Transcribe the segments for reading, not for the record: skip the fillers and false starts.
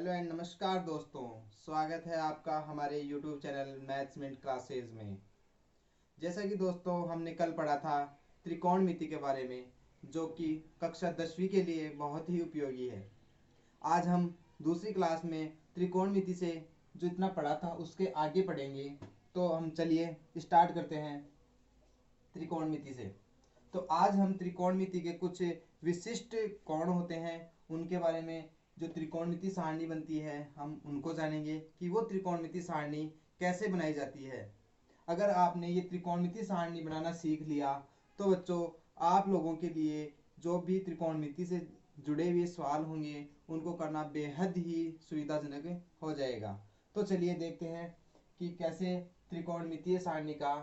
Hello and नमस्कार दोस्तों। स्वागत है आपका हमारे YouTube channel maths minute classes में। जैसा कि दोस्तों हमने कल पढ़ा था त्रिकोणमिति के बारे में, जो कि कक्षा 10वीं के लिए बहुत ही उपयोगी है। आज हम दूसरी क्लास में त्रिकोणमिति से जो इतना पढ़ा था उसके आगे पढ़ेंगे। तो हम चलिए स्टार्ट करते हैं त्रिकोणमिति से। तो आज हम त्रिकोणमिति के कुछ विशिष्ट कोण होते हैं उनके बारे में, जो त्रिकोणमिति सारणी बनती है हम उनको जानेंगे कि वो त्रिकोणमिति सारणी कैसे बनाई जाती है। अगर आपने ये त्रिकोणमिति सारणी बनाना सीख लिया तो बच्चों आप लोगों के लिए जो भी त्रिकोणमिति से जुड़े हुए सवाल होंगे उनको करना बेहद ही सुविधाजनक हो जाएगा। तो चलिए देखते हैं कि कैसे त्रिकोणमितीय सारणी का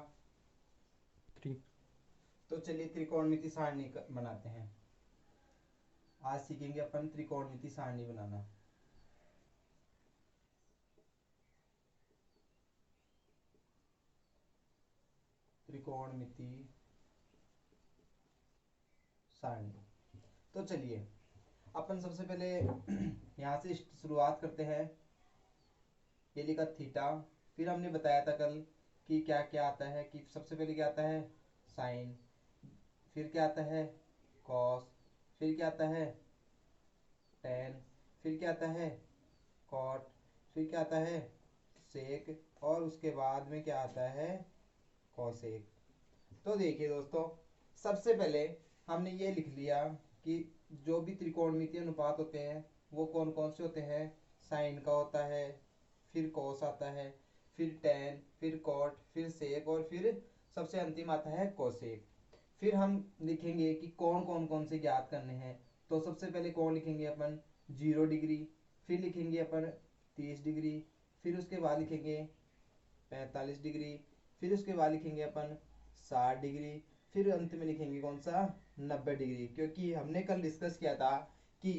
तो चलिए त्रिकोणमिति सारणी बनाते हैं। आज सीखेंगे अपन त्रिकोणमिति सारणी बनाना। त्रिकोणमिति सारणी। तो चलिए अपन सबसे पहले यहाँ से शुरुआत करते हैं। ये लिखा थीटा, फिर हमने बताया था कल कि क्या क्या आता है, कि सबसे पहले क्या आता है साइन, फिर क्या आता है कॉस, फिर क्या आता है टेन, फिर क्या आता है कॉट, फिर क्या आता है सेक, और उसके बाद में क्या आता है कॉसेक। तो देखिए दोस्तों, सबसे पहले हमने ये लिख लिया कि जो भी त्रिकोणमितीय अनुपात होते हैं वो कौन कौन से होते हैं। साइन का होता है, फिर कॉस आता है, फिर टेन, फिर कॉट, फिर सेक, और फिर सबसे अंतिम आता है कोसेक। फिर हम लिखेंगे कि कौन से ज्ञात करने हैं। तो सबसे पहले कौन लिखेंगे अपन 0 डिग्री, फिर लिखेंगे अपन 30 डिग्री, फिर उसके बाद लिखेंगे 45 डिग्री, फिर उसके बाद लिखेंगे अपन 60 डिग्री, फिर अंत में लिखेंगे कौन सा 90 डिग्री। क्योंकि हमने कल डिस्कस किया था कि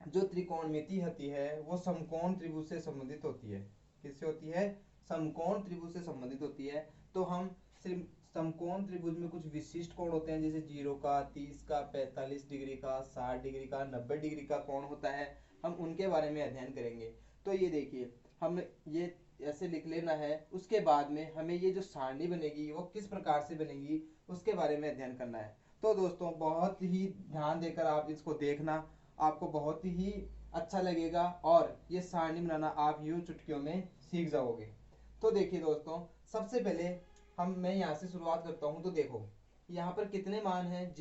जो त्रिकोणमिति होती है वो समकोण त्रिभुज से संबंधित होती है। किससे होती है? समकोण त्रिभुज से संबंधित होती है। तो हम सिर्फ समकोण त्रिभुज में कुछ विशिष्ट कोण होते हैं, जैसे 0 का, 30 का, 45 डिग्री का, 60 डिग्री का, 90 डिग्री का कोण होता है। हम उनके बारे में अध्ययन करेंगे। तो ये देखिए, हम ये ऐसे लिख लेना है। उसके बाद में हमें ये जो सारणी बनेगी वो किस प्रकार से बनेगी उसके बारे में अध्ययन करना है। तो दोस्तों बहुत ही ध्यान देकर आप इसको देखना, आपको बहुत ही अच्छा लगेगा और ये सारणी बनाना आप यूं चुटकियों में सीख जाओगे। तो देखिए दोस्तों, सबसे पहले मैं यहाँ से शुरुआत करता हूँ। तो देखो यहाँ पर कितने मान हैं,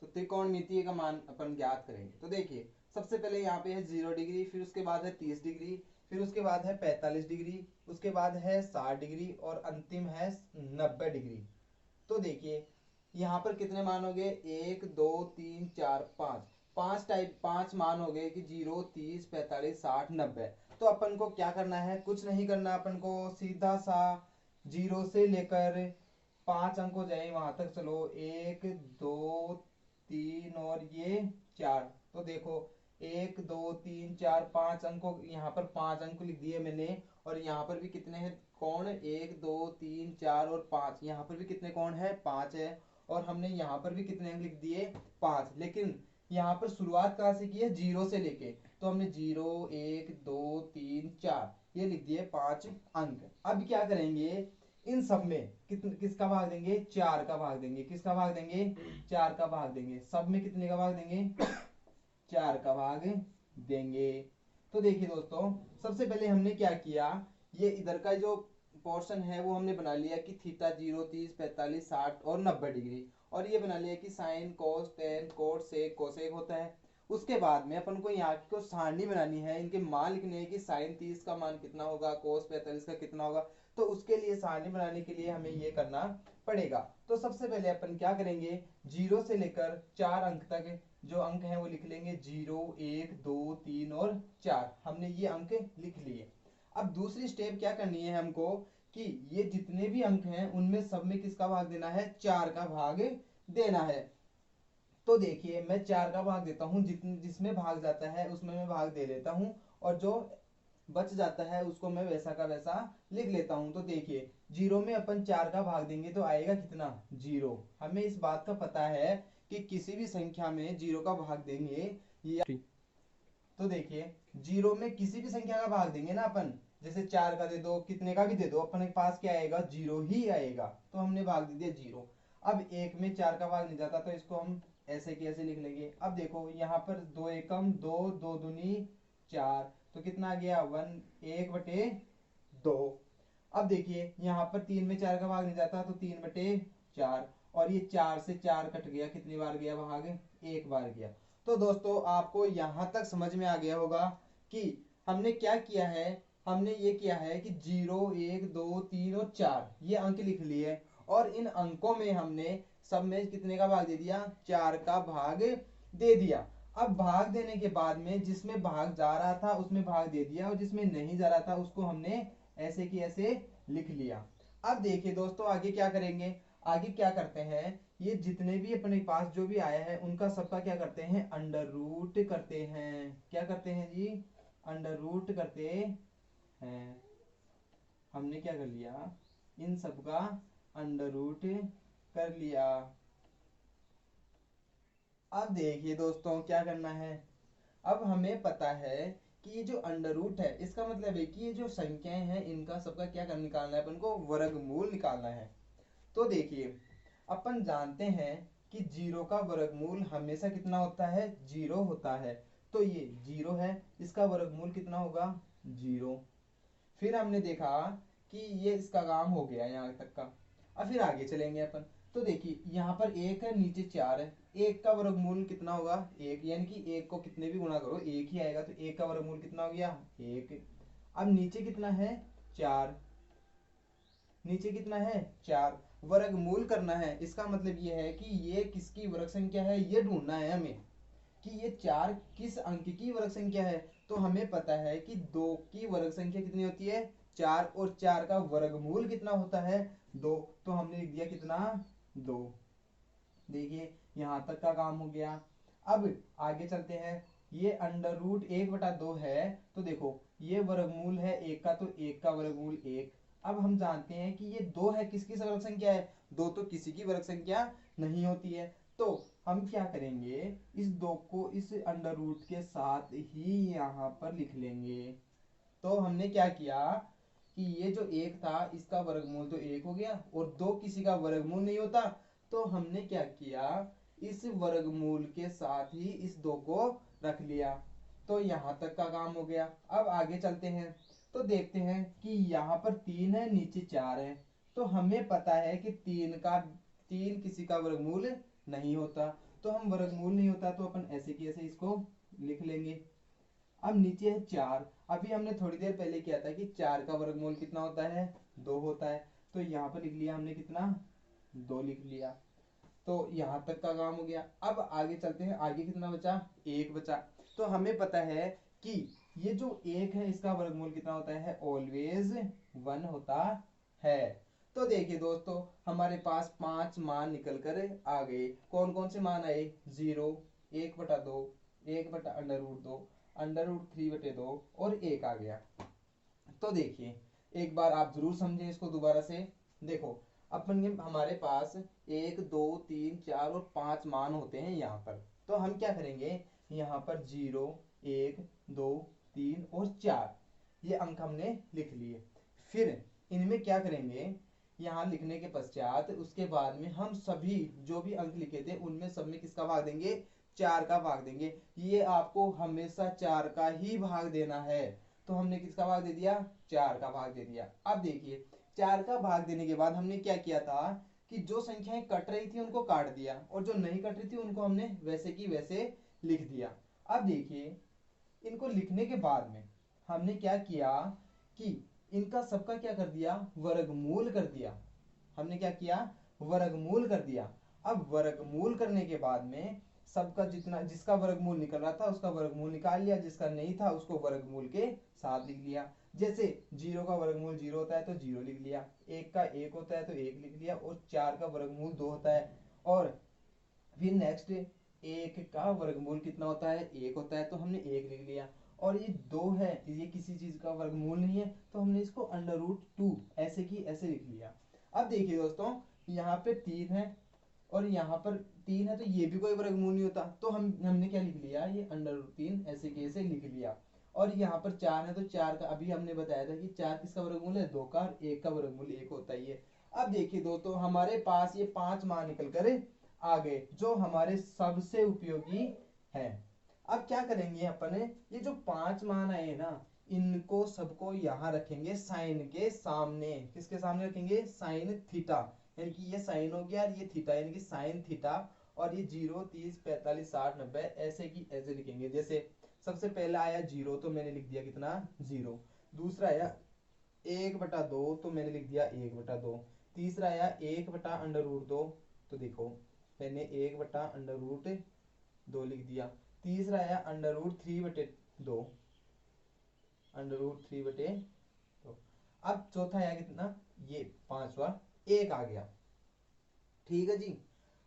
तो त्रिकोणमितीय का मान अपन ज्ञात करेंगे। तो देखिए सबसे पहले यहाँ पे है 0 डिग्री, फिर उसके बाद है 30 डिग्री, फिर उसके बाद है 45 डिग्री, उसके बाद है 60 डिग्री और अंतिम है 90 डिग्री। तो देखिए यहाँ पर कितने मान हो गए, 1 2 3 4 5, पांच मान हो गए कि 0 30 45 60 90। तो अपन को क्या करना है, कुछ नहीं करना, अपन को सीधा सा 0 से लेकर 5 अंक हो जाए वहां तक चलो, 1 2 3 और ये 4। तो देखो 1 2 3 4 5 अंकों, यहाँ पर 5 अंक लिख दिए मैंने। और यहाँ पर भी कितने हैं कौन, 1 2 3 4 और 5, यहाँ पर भी कितने कौन है 5 है। और हमने यहाँ पर भी कितने अंक लिख दिए 5। लेकिन यहाँ पर शुरुआत कहाँ से की है, 0 से लेके। तो हमने 0 1 2 3 4 ये लिख दिए 5 अंक। अब क्या करेंगे, इन सब में किसका भाग देंगे, 4 का भाग देंगे। किसका भाग देंगे, 4 का भाग देंगे। सब में कितने का भाग देंगे, 4 का भाग देंगे। तो देखिए दोस्तों, सबसे पहले हमने क्या किया, ये इधर का जो पोर्शन है वो हमने बना लिया कि थीटा 0 30 45 60 और 90 डिग्री। और ये बना लिया कि sine cos tan cot sec cosec होता है। उसके बाद में अपन को यहाँ को सारणी बनानी है, इनके मान लिखने हैं कि साइन 30 का मान कितना होगा, कोस 45 का कितना होगा। तो उसके लिए सारणी बनाने के लिए हमें ये करना पड़ेगा। तो सबसे पहले अपन क्या करेंगे, 0 से लेकर 4 अंक तक जो अंक हैं वो लिख लेंगे, 0 1 2 3 और 4। हमने ये अंक लिख लिए। अब दूसरी स्टेप क्या करनी है हमको, कि ये जितने भी अंक हैं उनमें सब में किसका भाग देना है, 4 का भाग देना है। तो देखिए मैं 4 का भाग देता हूँ, जिसमें भाग जाता है उसमें मैं भाग दे लेता हूँ, और जो बच जाता है उसको मैं वैसा का वैसा लिख लेता हूँ। तो देखिए 0 में अपन 4 का भाग देंगे तो आएगा कितना, 0। हमें इस बात का पता है कि किसी भी संख्या में 0 का भाग देंगे या तो देखिए जीरो में किसी भी संख्या का भाग देंगे ना अपन, जैसे 4 का दे दो, कितने का भी दे दो, अपने पास क्या आएगा, जीरो ही आएगा। तो हमने भाग दे दिया जीरो। अब एक में 4 का भाग नहीं जाता, तो इसको हम ऐसे की ऐसे लिख लेंगे। अब देखो यहाँ पर दो एकम दो, दो दूनी 4, तो कितना आ गया, 1/2। अब देखिए यहाँ पर 3 में 4 का भाग नहीं जाता, तो 3/4, और ये 4 से 4 कट गया, कितनी बार गया भाग, एक बार गया। तो दोस्तों आपको यहाँ तक समझ में आ गया होगा कि हमने क्या किया है। हमने ये किया है कि 0, 1, 2, 3 और 4 ये अंक लिख लिए, और इन अंकों में हमने सब में कितने का भाग दे दिया, 4 का भाग दे दिया। अब भाग देने के बाद में जिसमें भाग जा रहा था उसमें भाग दे दिया, और जिसमें नहीं जा रहा था उसको हमने ऐसे की ऐसे लिख लिया। अब देखिए दोस्तों आगे क्या करेंगे। आगे क्या करते हैं, ये जितने भी अपने पास जो भी आया है उनका सबका क्या करते हैं, अंडर रूट करते हैं। क्या करते हैं जी, अंडर रूट करते हैं। हमने क्या कर लिया, इन सबका अंडर रूट कर लिया। अब देखिए दोस्तों क्या करना है। अब हमें पता है कि ये जो अंडर रूट है इसका मतलब है कि ये जो संख्याएं हैं इनका सबका क्या कर निकालना है, अपन को वर्गमूल निकालना है। तो देखिए अपन जानते हैं कि जीरो का वर्गमूल हमेशा कितना होता है, जीरो होता है। तो ये जीरो है, इसका वर्गमूल कितना होगा, जीरो। फिर हमने देखा कि ये इसका काम हो गया यहाँ तक का। अब फिर आगे चलेंगे अपन। तो देखिए यहाँ पर एक है, नीचे 4 है। एक का वर्गमूल कितना होगा, एक, यानी कि एक को कितने भी गुणा करो एक ही आएगा, तो एक का वर्गमूल कितना हो गया, एक। अब नीचे कितना है, 4। नीचे कितना है, 4। वर्गमूल करना है, इसका मतलब ये है कि ये किसकी वर्ग संख्या है, ये ढूंढना है हमें कि ये 4 किस अंक की वर्ग संख्या है। तो हमें पता है कि 2 की वर्ग संख्या कितनी होती है, 4, और 4 का वर्गमूल कितना होता है, 2। तो हमने लिख दिया कितना, 2। देखिए यहां तक का काम हो गया। अब आगे चलते हैं। ये अंडर रूट 1/2 है, तो देखो ये वर्गमूल है एक का, तो एक का वर्गमूल 1। अब हम जानते हैं कि ये 2 है, किसकी वर्ग संख्या है, 2 तो किसी की वर्ग संख्या नहीं होती है। तो हम क्या करेंगे, इस 2 को इस अंडर रूट के साथ ही यहाँ पर लिख लेंगे। तो हमने क्या किया कि ये जो एक था इसका वर्गमूल तो एक हो गया, और 2 किसी का वर्गमूल नहीं होता। तो हमने क्या किया, इस वर्गमूल के साथ ही इस 2 को रख लिया। तो यहाँ तक का काम हो गया। अब आगे चलते हैं। तो देखते हैं कि यहाँ पर 3 है, नीचे 4 है। तो हमें पता है कि 3 किसी का वर्गमूल नहीं होता। तो हम वर्गमूल नहीं होता तो अपन ऐसे की ऐसे इसको लिख लेंगे। अब नीचे है 4। अभी हमने थोड़ी देर पहले किया था कि 4 का वर्गमूल कितना होता है, 2 होता है। तो यहाँ पर लिख लिया हमने कितना, 2 लिख लिया। तो यहाँ तक का काम हो गया। अब आगे चलते हैं, आगे कितना बचा, 1 बचा। तो हमें पता है कि ये जो 1 है इसका वर्गमूल कितना होता है, ऑलवेज 1 होता है। तो देखिए दोस्तों हमारे पास 5 मान निकल कर आ गए। कौन कौन से मान आए, 0, 1/2, 1/√2, √3/2 और 1 आ गया। तो देखिए एक बार आप जरूर समझें इसको दोबारा से। देखो अपन ये हमारे पास 1, 2, 3, 4 और 5 मान होते हैं यहाँ पर। तो हम क्या करेंगे, यहाँ पर 0, 1, 2, 3 और 4 ये अंक हमने लिख लिए। फिर इनमें क्या करेंगे, यहाँ लिखने के पश्चात उसके बाद में हम सभी जो भी अंक लिखे थे उनमें सब में किसका भाग देंगे, 4 का भाग देंगे। ये आपको हमेशा 4 का ही भाग देना है। तो हमने किसका भाग दे दिया, 4 का भाग दे दिया। अब देखिए 4 का भाग देने के बाद हमने क्या किया था कि जो संख्याएं कट रही थी उनको काट दिया, और जो नहीं कट रही थी उनको हमने वैसे की वैसे लिख दिया। अब देखिए इनको लिखने के बाद में हमने क्या किया कि इनका सबका क्या कर दिया, वर्गमूल कर दिया। हमने क्या किया, वर्गमूल कर दिया। अब वर्गमूल करने के बाद में सबका जितना जिसका वर्गमूल निकल रहा था उसका वर्गमूल निकाल लिया, जिसका नहीं था उसको वर्गमूल के साथ लिख लिया। जैसे 0 का वर्गमूल 0 होता है तो 0 लिख लिया, 1 का 1 होता है तो 1 लिख लिया, और 4 का वर्गमूल 2 होता है। और फिर नेक्स्ट 1 का वर्गमूल कितना होता है, 1 होता है, तो हमने 1 लिख लिया। और ये 2 है, ये किसी चीज का वर्गमूल नहीं है, तो हमने इसको √2 ऐसे की ऐसे लिख लिया। अब देखिए दोस्तों यहाँ पे 3 है और यहाँ पर 3 है तो ये भी कोई वर्गमूल नहीं होता, तो हमने क्या लिख लिया, ये √3 ऐसे कैसे लिख लिया। और यहाँ पर 4 है तो 4 का अभी हमने बताया था कि 4 किसका वर्गमूल है, 2 का, और 1 का वर्गमूल 1 होता है ये। अब देखिए दोस्तों हमारे पास ये 5 मान निकल कर आ गए जो हमारे सबसे उपयोगी है। अब क्या करेंगे अपन, ये जो 5 मान आए ना, इनको सबको यहाँ रखेंगे साइन के सामने। किसके सामने रखेंगे, साइन थीटा, यानी कि ये साइन हो गया और ये थीटा, यानी कि साइन थीटा। और ये 0, 30, 45, 60, 90 ऐसे की ऐसे लिखेंगे। जैसे सबसे पहला आया 0 तो मैंने लिख दिया कितना, 0। दूसरा आया 1/2 तो मैंने लिख दिया 1/2। तीसरा आया 1/√2 तो देखो मैंने 1/√2 लिख दिया। तीसरा आया √3/2, √3/2। अब चौथा आया कितना, ये पांचवा 1 आ गया। ठीक है जी।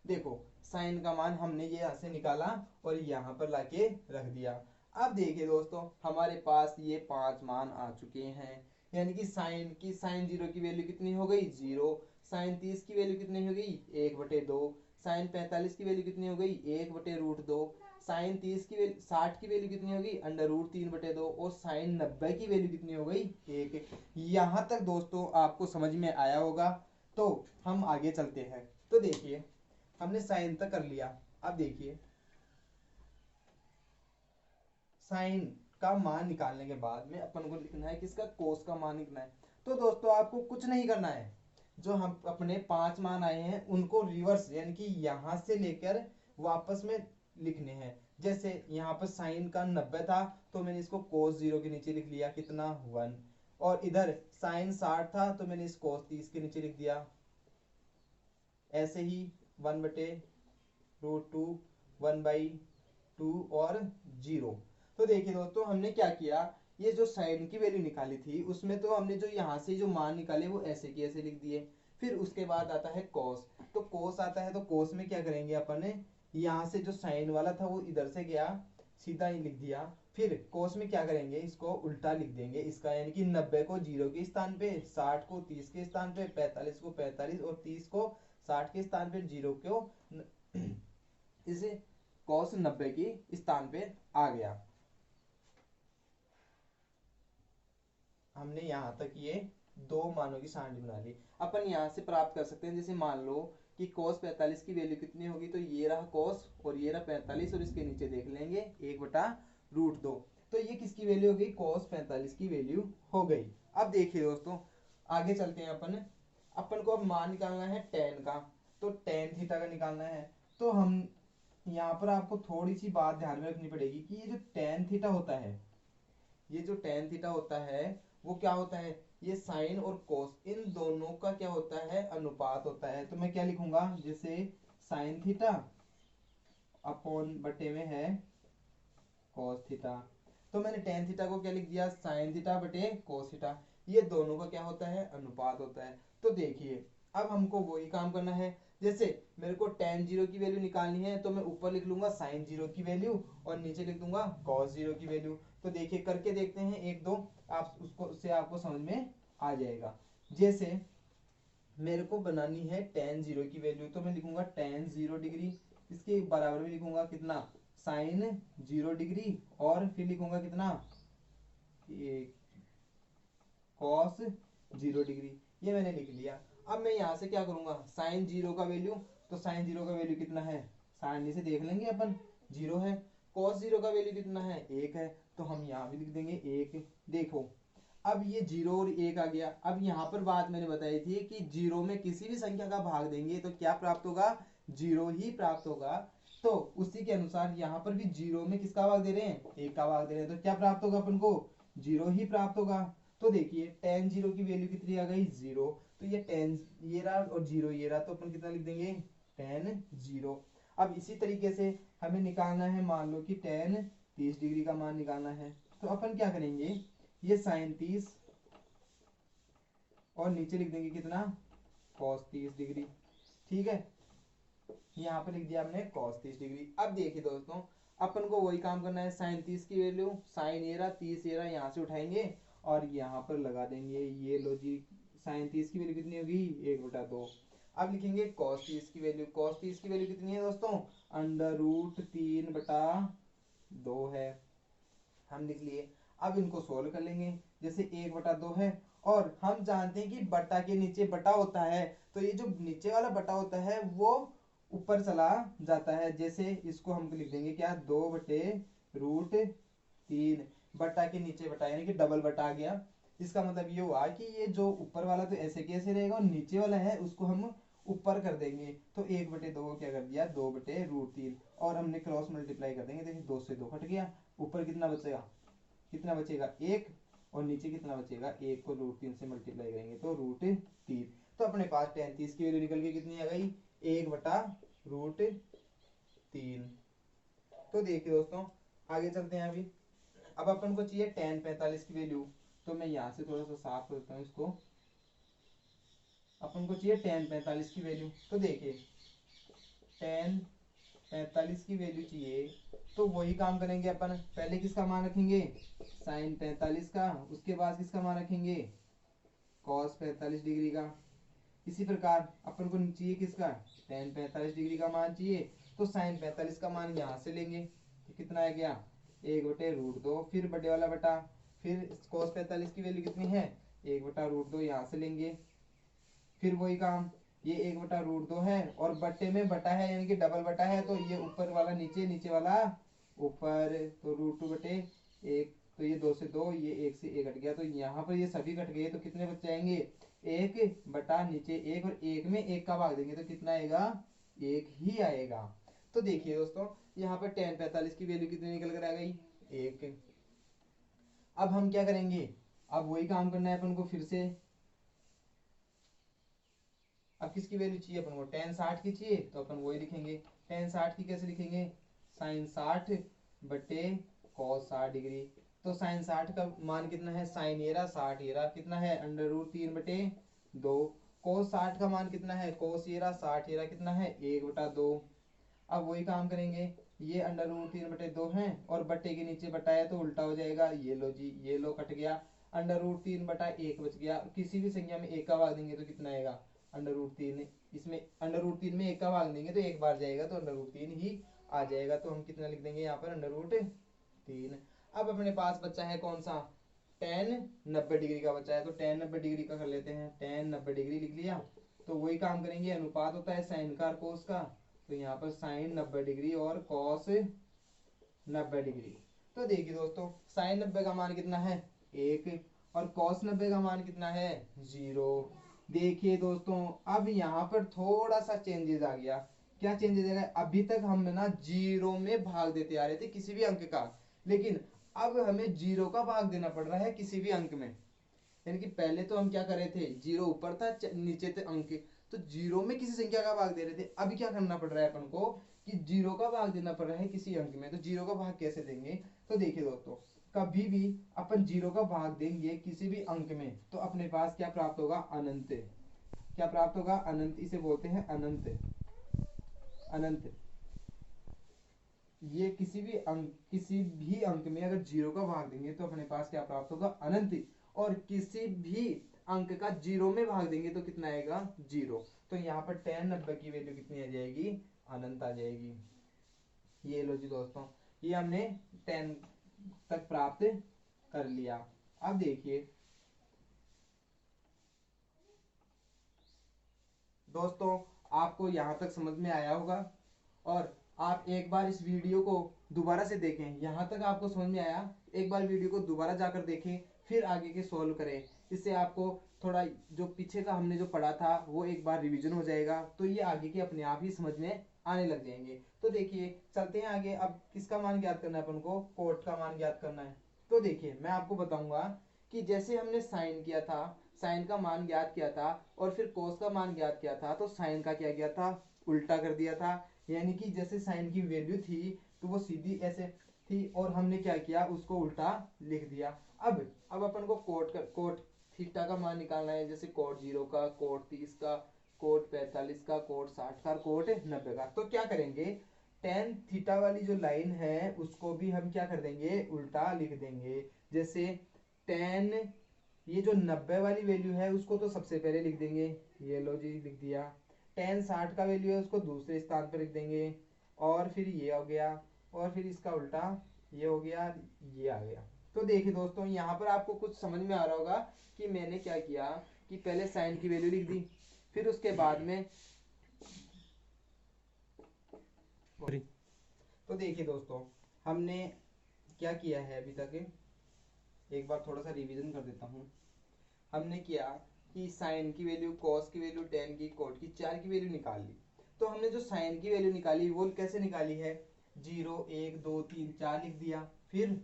देखो साइन का मान हमने ये यहाँ से निकाला और यहाँ पर लाके रख दिया। अब देखिए दोस्तों हमारे पास ये 5 मान आ चुके हैं, यानी कि साइन 0 की वैल्यू कितनी हो गई, 0। साइन 30 की वैल्यू कितनी हो गई, 1/2। साइन 45 की वैल्यू कितनी हो गई, 1/√2। साइन 60 की वैल्यू कितनी हो गई, √3/2। और साइन 90 की वैल्यू कितनी हो गई, 1। यहाँ तक दोस्तों आपको समझ में आया होगा। तो हम आगे चलते हैं। तो देखिए हमने साइन तक कर लिया। अब देखिए साइन का मान निकालने के बाद में अपन को लिखना है किसका, कोस का मान लिखना है। तो दोस्तों आपको कुछ नहीं करना है, जो हम अपने 5 मान आए हैं उनको रिवर्स यानी कि यहां से लेकर वापस में लिखने हैं। जैसे यहाँ पर साइन का 90 था तो मैंने इसको कोस 0 के नीचे लिख लिया कितना, 1। और इधर साइन 60 था तो मैंने इस कोस 30 के नीचे लिख दिया। ऐसे ही 1/√2, 1/2 और 0। तो देखिए दोस्तों हमने क्या किया, ये जो साइन की वैल्यू निकाली थी उसमें तो हमने जो यहाँ से जो मान निकाले वो ऐसे की ऐसे लिख दिए। फिर उसके बाद आता है कॉस, तो कॉस आता है तो कॉस में क्या करेंगे अपन ने, यहाँ से जो साइन वाला था वो इधर से गया, सीधा ही लिख दिया। फिर कॉस में क्या करेंगे, इसको उल्टा लिख देंगे इसका, यानी कि 90 को 0 के स्थान पे, 60 को 30 के स्थान पे, 45 को 45 और 30 को 60 के स्थान पे, 0 को इसे cos 90 की स्थान पे आ गया। हमने यहां तक ये 2 मानों की सारणी बना ली। अपन यहां से प्राप्त कर सकते हैं, जैसे मान लो कि cos 45 की वैल्यू कितनी होगी, तो ये रहा cos और ये रहा 45 और इसके नीचे देख लेंगे 1/√2। तो ये किसकी वैल्यू हो गई, cos 45 की वैल्यू हो गई। अब देखिए दोस्तों आगे चलते हैं अपन। अपन को अब मान निकालना है tan का, तो tan थीटा का निकालना है। तो हम यहाँ पर आपको थोड़ी सी बात ध्यान में रखनी पड़ेगी कि ये जो tan थीटा होता है, ये जो tan थीटा होता है वो क्या होता है, ये साइन और कोस इन दोनों का क्या होता है, अनुपात होता है। तो मैं क्या लिखूंगा, जैसे साइन थीटा अपॉन बटे में है कोस थीटा। तो मैंने tan थीटा को क्या लिख दिया, साइन थीटा बटे कोस थीटा। ये दोनों का क्या होता है, अनुपात होता है। तो देखिए अब हमको वही काम करना है। जैसे मेरे को tan 0 की वैल्यू निकालनी है तो मैं ऊपर लिख लूंगा साइन 0 की वैल्यू और नीचे लिख दूंगा cos 0 की वैल्यू। तो देखिए करके देखते हैं एक दो, आप उसको से आपको समझ में आ जाएगा। जैसे मेरे को बनानी है tan 0 की वैल्यू, तो मैं लिखूंगा tan 0 डिग्री, इसके बराबर में लिखूंगा कितना, साइन 0 डिग्री, और फिर लिखूंगा कितना, कॉस 0 डिग्री। ये मैंने लिख लिया। अब मैं यहाँ से क्या करूंगा, साइन 0 का वैल्यू, तो साइन 0 का वैल्यू कितना है, साइन से देख लेंगे अपन, 0 है। कॉस 0 का वैल्यू कितना है, 1 है, तो हम यहाँ भी लिख देंगे 1। देखो अब ये 0 और 1 आ गया। अब यहाँ पर बात मैंने बताई थी कि 0 में किसी भी संख्या का भाग देंगे तो क्या प्राप्त होगा, 0 ही प्राप्त होगा। तो उसी के अनुसार यहाँ पर भी 0 में किसका भाग दे रहे हैं, 1 का भाग दे रहे हैं, तो क्या प्राप्त होगा अपन को, 0 ही प्राप्त होगा। तो देखिए tan 0 की वैल्यू कितनी आ गई, 0। तो ये tan ये रहा और 0 ये रहा, तो अपन कितना लिख देंगे, tan 0। अब इसी तरीके से हमें निकालना है, मान लो कि tan 30 डिग्री का मान निकालना है। तो अपन क्या करेंगे, ये साइन 30 और नीचे लिख देंगे कितना, cos 30 डिग्री। ठीक है, यहाँ पे लिख दिया हमने cos 30 डिग्री। अब देखिए दोस्तों अपन को वही काम करना है, साइन 30 की वैल्यू, साइन ये रहा 30 ये रहा, यहाँ से उठाएंगे और यहाँ पर लगा देंगे। ये लो जी, साइन 30 की वैल्यू कितनी होगी, 1/2। अब लिखेंगे cos 30 की वैल्यू। cos 30 की वैल्यू कितनी है दोस्तों? √3/2 है, हम लिख लिए। अब इनको सोल्व कर लेंगे। जैसे 1/2 है और हम जानते हैं कि बटा के नीचे बटा होता है, तो ये जो नीचे वाला बटा होता है वो ऊपर चला जाता है। जैसे इसको हम लिख देंगे क्या, 2/√3, बटा के नीचे बटा यानी कि डबल बटा आ गया। इसका मतलब ये हुआ कि ये जो ऊपर वाला तो ऐसे कैसे रहेगा और नीचे वाला है उसको हम ऊपर कर देंगे। तो 1/2 को क्या कर दिया, 2/√3, और हमने क्रॉस मल्टीप्लाई कर देंगे। देखिए 2 से 2 कट गया, ऊपर कितना बचेगा, कितना बचेगा 1, और नीचे कितना बचेगा 1 को √3 से मल्टीप्लाई करेंगे तो √3। तो अपने पास tan 30 की वैल्यू निकल के कितनी आ गई, 1/√3। तो देखिए दोस्तों आगे चलते हैं। अभी अब अपन को चाहिए tan 45 की वैल्यू। तो मैं यहाँ से थोड़ा सा साफ करता हूँ इसको। अपन को चाहिए tan 45 की वैल्यू। तो देखिए tan 45 की वैल्यू चाहिए, तो वही काम करेंगे अपन। पहले किसका मान रखेंगे, sin 45 का, उसके बाद किसका मान रखेंगे, cos 45 डिग्री का। इसी प्रकार अपन को चाहिए किसका, tan 45 डिग्री का मान चाहिए, तो sin 45 का मान यहाँ से लेंगे। तो कितना आ गया, 1/√2, फिर बटे वाला बटा, फिर cos 45 की वैल्यू कितनी है, 1/√2 यहाँ से लेंगे। फिर वही काम, ये 1/√2 है और बट्टे में बटा है यानी कि डबल बटा है, तो ये ऊपर वाला नीचे, नीचे वाला ऊपर, तो √2/1। तो ये 2 से 2, ये 1 से 1 कट गया, तो यहाँ पर ये सभी कट गए, तो कितने बच जाएंगे, 1 बटा नीचे 1, और 1 में 1 का भाग देंगे तो कितना आएगा, 1 ही आएगा। तो देखिए दोस्तों यहाँ पर tan 45 की वैल्यू कितनी निकल कर आ गई, 1। अब हम क्या करेंगे, अब वही काम करना है अपन को फिर से। अब किसकी वैल्यू चाहिए अपन को, tan 60 की चाहिए, तो अपन वही लिखेंगे। tan 60 की कैसे लिखेंगे, sin 60 बटे cos 60 डिग्री। तो sin 60 का मान कितना है, sin एरा 60 एरा कितना है, √3/2। cos 60 का मान कितना है, cos एरा 60 एरा कितना है, 1/2। अब वही काम करेंगे, ये √3/2 है और बट्टे के नीचे बटा है तो उल्टा हो जाएगा। ये लो जी, ये लो कट गया, √3/1 बच गया। किसी भी संख्या में 1 का भाग देंगे तो कितना आएगा, √3। इसमें √3 में 1 का भाग देंगे तो एक बार जाएगा तो √3 ही आ जाएगा। तो हम कितना लिख देंगे यहाँ पर, √3। अब अपने पास बच्चा है कौन सा, tan 90 डिग्री का बचा है, तो tan 90 डिग्री का कर लेते हैं। tan 90 डिग्री लिख लिया। तो वही काम करेंगे, अनुपात होता है साइन का और कोस का, तो यहाँ पर साइन 90 डिग्री और कॉस 90 डिग्री। तो देखिए दोस्तों साइन 90 का मान कितना है, 1, और कॉस 90 का मान कितना है, 0। देखिए दोस्तों अब यहाँ पर थोड़ा सा चेंजेस आ गया। क्या चेंजेस आ गया, अभी तक हम ना जीरो में भाग देते आ रहे थे किसी भी अंक का, लेकिन अब हमें जीरो का भाग देना पड़ रहा है किसी भी अंक में। यानी कि पहले तो हम क्या कर रहे थे, जीरो ऊपर था नीचे थे अंक, तो जीरो में किसी संख्या का भाग दे रहे थे। अभी क्या करना पड़ रहा है अपन को कि जीरो का भाग देना पड़ रहा है किसी अंक में। तो जीरो का भाग कैसे देंगे, तो देखिए दोस्तों कभी भी अपन जीरो का भाग देंगे किसी भी अंक में तो अपने पास क्या प्राप्त होगा, अनंत। क्या प्राप्त होगा, अनंत। इसे बोलते हैं अनंत। अनंत, ये किसी भी अंक में अगर जीरो का भाग देंगे तो अपने पास क्या प्राप्त होगा, अनंत। और किसी भी अंक का जीरो में भाग देंगे तो कितना आएगा, 0। तो यहाँ पर tan 90 की वैल्यू कितनी आ जाएगी, अनंत आ जाएगी। ये लो जी दोस्तों, ये हमने 10 तक प्राप्त कर लिया। अब देखिए दोस्तों आपको यहाँ तक समझ में आया होगा, और आप एक बार इस वीडियो को दोबारा से देखें। यहाँ तक आपको समझ में आया, एक बार वीडियो को दोबारा जाकर देखें, फिर आगे के सॉल्व करें। इससे आपको थोड़ा जो पीछे का हमने जो पढ़ा था वो एक बार रिवीजन हो जाएगा, तो ये आगे के अपने आप ही समझ में आने लग जाएंगे। तो देखिए चलते हैं आगे। अब किसका मान ज्ञात करना है अपन को, कोट का मान ज्ञात करना है। तो देखिए मैं आपको बताऊंगा कि जैसे हमने साइन किया था, साइन का मान ज्ञात किया था, और फिर कोस का मान ज्ञात किया था, तो साइन का क्या किया था, उल्टा कर दिया था। यानी कि जैसे साइन की वैल्यू थी तो वो सीधी ऐसे थी और हमने क्या किया, उसको उल्टा लिख दिया। अब अपन को कोट थीटा का मान निकालना है। जैसे कोट 0 का, कोट 30 का, कोट 45 का, कोट 60 का, कोट 90 का। तो क्या करेंगे, टेन थीटा वाली जो लाइन है उसको भी हम क्या कर देंगे, उल्टा लिख देंगे। जैसे टेन, ये जो 90 वाली वैल्यू है उसको तो सबसे पहले लिख देंगे, ये लो जी लिख दिया। tan 60 का वैल्यू है उसको दूसरे स्थान पर रख देंगे, और फिर ये हो गया, और फिर इसका उल्टा ये हो गया, ये आ गया। तो देखिए दोस्तों, यहाँ पर आपको कुछ समझ में आ रहा होगा कि मैंने क्या किया कि पहले साइन की वैल्यू लिख दी, फिर उसके बाद में तो देखिए दोस्तों, हमने क्या किया है अभी तक, एक बार थोड़ा सा रिवीजन कर देता हूँ। हमने किया कि साइन की वैल्यू, कॉस की वैल्यू, टेन की, कोट की, चार की वैल्यू निकाल ली। तो हमने जो साइन की वैल्यू निकाली वो कैसे निकाली है, 0 1 2 3 4 लिख दिया। फिर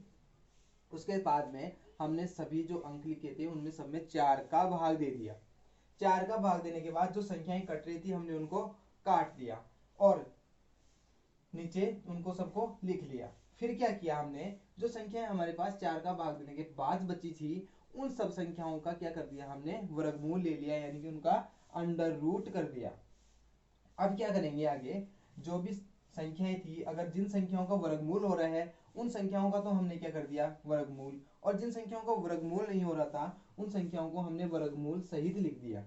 उसके बाद में हमने सभी जो अंक लिखे थे उनमें सब में 4 का भाग दे दिया। 4 का भाग देने के बाद जो संख्याएं कट रही थी हमने उनको काट दिया, और नीचे उनको सबको लिख लिया। फिर क्या किया हमने, जो संख्याएं हमारे पास 4 का भाग देने के बाद बची थी उन सब संख्याओं का क्या कर दिया हमने, वर्गमूल ले लिया, यानी कि उनका अंडर रूट कर दिया। अब क्या करेंगे आगे, जो भी संख्याएं थी अगर जिन संख्याओं का वर्गमूल हो रहा है उन संख्याओं का तो हमने क्या कर दिया वर्गमूल, और जिन संख्याओं का वर्गमूल नहीं हो रहा था उन संख्याओं को हमने वर्गमूल सहित लिख दिया।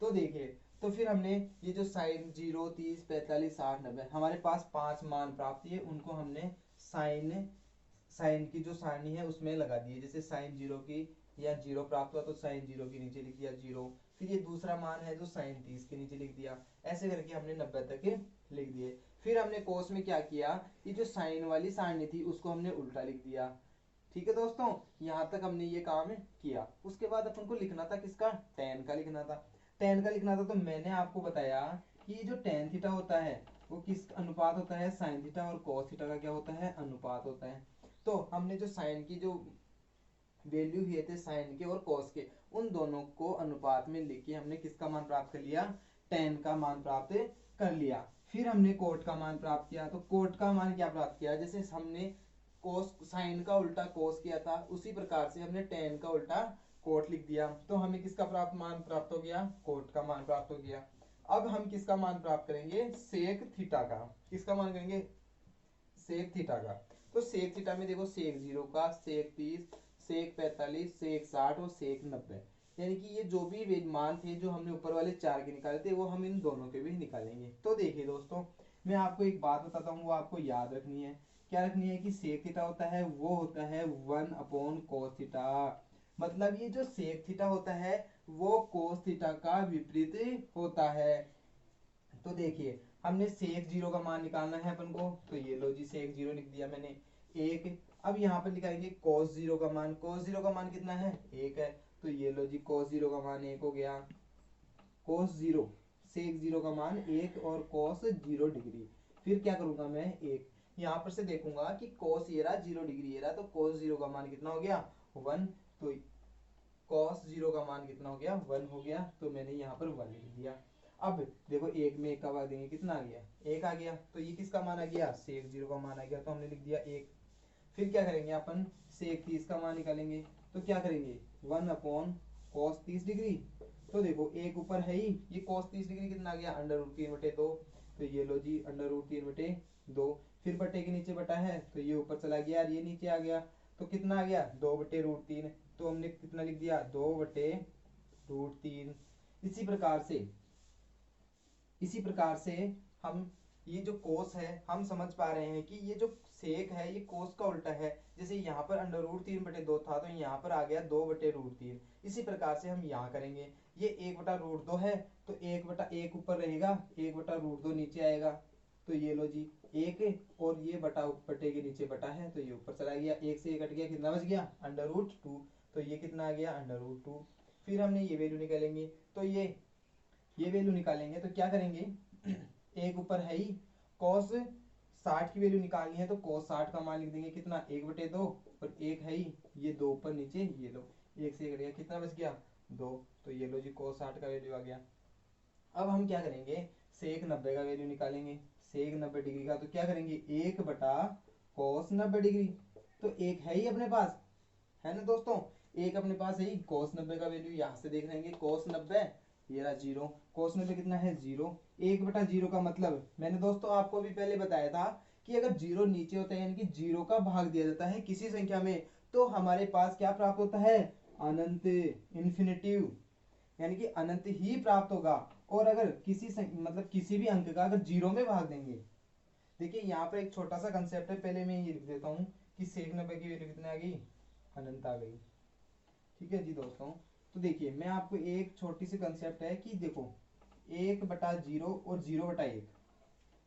तो देखिए, तो फिर हमने ये जो साइन 0 30 45 60 90 हमारे पास 5 मान प्राप्त हुए, उनको हमने साइन साइन की जो सारणी है उसमें लगा दिए। जैसे साइन 0 की या 0 प्राप्त हुआ तो साइन 0 के नीचे लिख दिया 0, फिर ये दूसरा मान है जो साइन 30 के नीचे लिख दिया। ऐसे करके हमने 90 तक लिख दिए। फिर हमने कोस में क्या किया, ये जो साइन वाली सारणी थी उसको हमने उल्टा लिख दिया। ठीक है दोस्तों, यहाँ तक हमने ये काम किया। उसके बाद अपन को लिखना था किसका, टेन का लिखना था। टेन का लिखना था तो मैंने आपको बताया कि ये जो टेन थीटा होता है वो किस अनुपात होता है, साइन थीटा, और कोस थीटा का क्या होता है, अनुपात होता है। तो हमने जो साइन की जो वैल्यू लिए थे साइन के और कॉस के, उन दोनों को अनुपात में लेके हमने किसका मान प्राप्त कर लिया, टेन का मान प्राप्त कर लिया। फिर हमने कोट का मान प्राप्त किया। तो कोट का मान क्या प्राप्त किया, जैसे हमने कोस साइन का उल्टा कोस किया था उसी प्रकार से हमने टेन का उल्टा कोट लिख दिया। तो हमें किसका प्राप्त मान प्राप्त हो गया, कोट का मान प्राप्त हो गया। अब हम किसका मान प्राप्त करेंगे, सेक थीटा का। किसका मान करेंगे, सेक थीटा का। तो सेक थीटा में देखो सेक 0 का, सेक 30, सेक 45, सेक 60 और सेक 90, यानी कि ये जो भी मान थे जो हमने ऊपर वाले 4 के निकाले थे वो हम इन दोनों के भी निकालेंगे। तो देखिए दोस्तों, मैं आपको एक बात बताता हूँ वो आपको याद रखनी है। क्या रखनी है कि सेक थीटा होता है वो होता है 1/cos थीटा। मतलब ये जो सेक थीटा होता है वो कोस थीटा का विपरीत होता है। तो देखिए, हमने सेक 0 का मान निकालना है अपन को, तो ये लो जी सेक 0 लिख दिया मैंने, एक। अब यहाँ पर निकालेंगे cos 0 का मान। cos 0 का मान कितना है, 1 है, तो ये लो जी cos 0 का मान 1 हो गया। cos 0, सेक 0 का मान 1 और cos 0 डिग्री। फिर क्या करूंगा मैं, 1 यहाँ पर से देखूंगा कि cos ये रहा 0 डिग्री ये रहा, तो cos 0 का मान कितना हो गया, 1। तो cos 0 का मान कितना हो गया, 1 हो गया। तो मैंने यहाँ पर 1 लिख दिया। अब देखो, एक में एक का भाग देंगे कितना आ गया, 1 आ गया। तो ये किसका मान आ गया, सेक 0 का मान आ गया, तो हमने लिख दिया 1। फिर क्या करेंगे अपन, सेक 30 का मान निकालेंगे। तो क्या करेंगे, 1/cos 30 डिग्री। तो देखो एक ऊपर है ही, ये cos 30 डिग्री कितना आ गया, √3/2। तो ये लो जी √3/2। फिर बटे के नीचे बटा है तो ये ऊपर चला गया और ये नीचे आ गया, तो कितना आ गया, 2/√3। तो हमने कितना लिख दिया, 2/√3। इसी प्रकार से हम ये जो कोस है हम समझ पा रहे हैं कि ये जो सेक है ये कोस का उल्टा है। जैसे यहाँ पर √3/2 था तो यहाँ पर आ गया 2/√3। इसी प्रकार से हम यहाँ करेंगे, ये 1/√2 है तो 1/1 ऊपर रहेगा, 1/√2 नीचे आएगा। तो ये लो जी 1, और ये बटे के नीचे बटा है तो ये ऊपर चला गया, 1 से 1 कट गया, कितना बच गया, √2। तो ये कितना आ गया, √2। फिर हमने ये वैल्यू निकालेंगे। तो ये वैल्यू निकालेंगे तो क्या करेंगे, एक ऊपर है ही, cos 60 की वैल्यू निकालनी है तो cos 60 का मान लिख देंगे कितना, 1/2, और एक है ही, ये 2 ऊपर नीचे, ये लो 1 से 1 गया, कितना बच गया, 2। तो ये लो जी cos 60 का वैल्यू आ गया। अब हम क्या करेंगे, सेक 90 का वैल्यू निकालेंगे। सेक 90 डिग्री का तो क्या करेंगे, 1/cos 90 डिग्री। तो एक है ही अपने पास, है ना दोस्तों, एक अपने पास है ही, cos 90 का वैल्यू यहाँ से देख लेंगे, cos 90 ये रहा 0, cos 90 कितना है, 0। 1/0 का मतलब मैंने दोस्तों आपको भी पहले बताया था कि अगर 0 नीचे होता है यानी कि 0 का भाग दिया जाता है किसी संख्या में तो हमारे पास क्या प्राप्त होता है, अनंत, इन्फिनिटिव, यानी कि अनंत ही प्राप्त होगा। और अगर मतलब किसी भी अंक का अगर जीरो में भाग देंगे, देखिए यहाँ पर एक छोटा सा कंसेप्ट है, पहले मैं ये लिख देता हूँ कि सेक 90 की वैल्यू कितनी आ गई, अनंत आ गई। ठीक है जी दोस्तों, तो देखिए मैं आपको एक छोटी सी कंसेप्ट है कि देखो 1/0 और 0/1,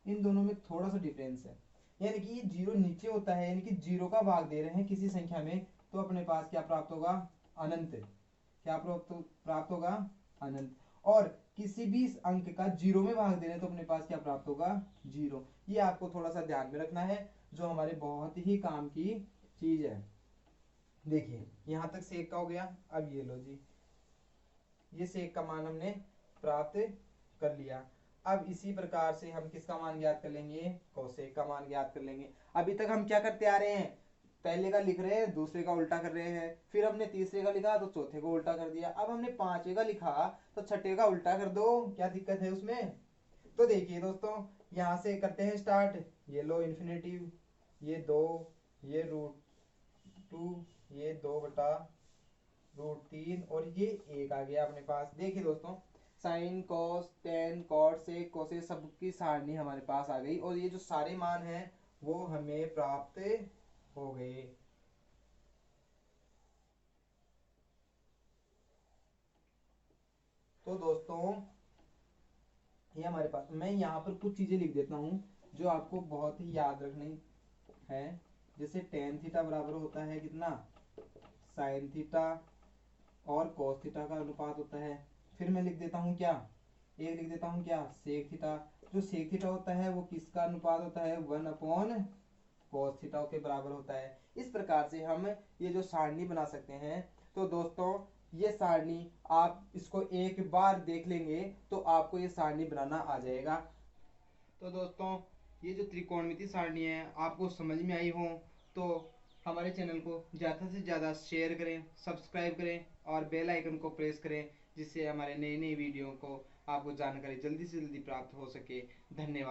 इन दोनों में थोड़ा सा डिफरेंस है। यानी कि ये जीरो नीचे होता है, यानी कि जीरो का भाग दे रहे हैं किसी संख्या में, तो अपने पास क्या प्राप्त होगा, अनंत। क्या प्राप्त होगा, अनंत। और किसी भी अंक का जीरो में भाग दे रहे हैं तो अपने पास क्या प्राप्त होगा, जीरो। ये आपको थोड़ा सा ध्यान में रखना है, जो हमारे बहुत ही काम की चीज है। देखिए यहां तक सेक का हो गया। अब ये लो जी, ये सेक का मान हमने प्राप्त कर लिया। अब इसी प्रकार से हम किसका मान ज्ञात कर लेंगे, कोसेक का मान ज्ञात कर लेंगे। अभी तक हम क्या करते आ रहे हैं, पहले का लिख रहे हैं दूसरे का उल्टा कर रहे हैं, फिर हमने तीसरे का लिखा तो चौथे को उल्टा कर दिया, अब हमने पांचवे का लिखा तो छठे का उल्टा कर दो, क्या दिक्कत है उसमें। तो देखिए दोस्तों, यहां से करते हैं स्टार्ट। ये लो इन्फिनेटिव, ये 2, ये √2, ये 2/√3 और ये 1 आ गया अपने पास। देखिए दोस्तों, sine cos tan cot sec cosec सबकी सारणी हमारे पास आ गई, और ये जो सारे मान हैं वो हमें प्राप्त हो गए। तो दोस्तों ये हमारे पास, मैं यहाँ पर कुछ चीजें लिख देता हूँ जो आपको बहुत ही याद रखनी है। जैसे टेन थीटा बराबर होता है कितना, साइन थीटा और कॉस थीटा का अनुपात होता है। फिर मैं लिख देता हूँ क्या, एक लिख देता हूँ क्या, सेक थीटा। जो सेक थीटा होता है वो किसका अनुपात होता है, 1/cos थीटा के बराबर होता है। इस प्रकार से हम ये जो सारणी बना सकते हैं। तो दोस्तों ये सारणी आप इसको एक बार देख लेंगे तो आपको ये सारणी बनाना आ जाएगा। तो दोस्तों ये जो त्रिकोणमिति सारणी है आपको समझ में आई हो तो हमारे चैनल को ज़्यादा से ज़्यादा शेयर करें, सब्सक्राइब करें और बेल आइकन को प्रेस करें, जिससे हमारे नई नई वीडियो को आपको जानकारी जल्दी से जल्दी प्राप्त हो सके। धन्यवाद।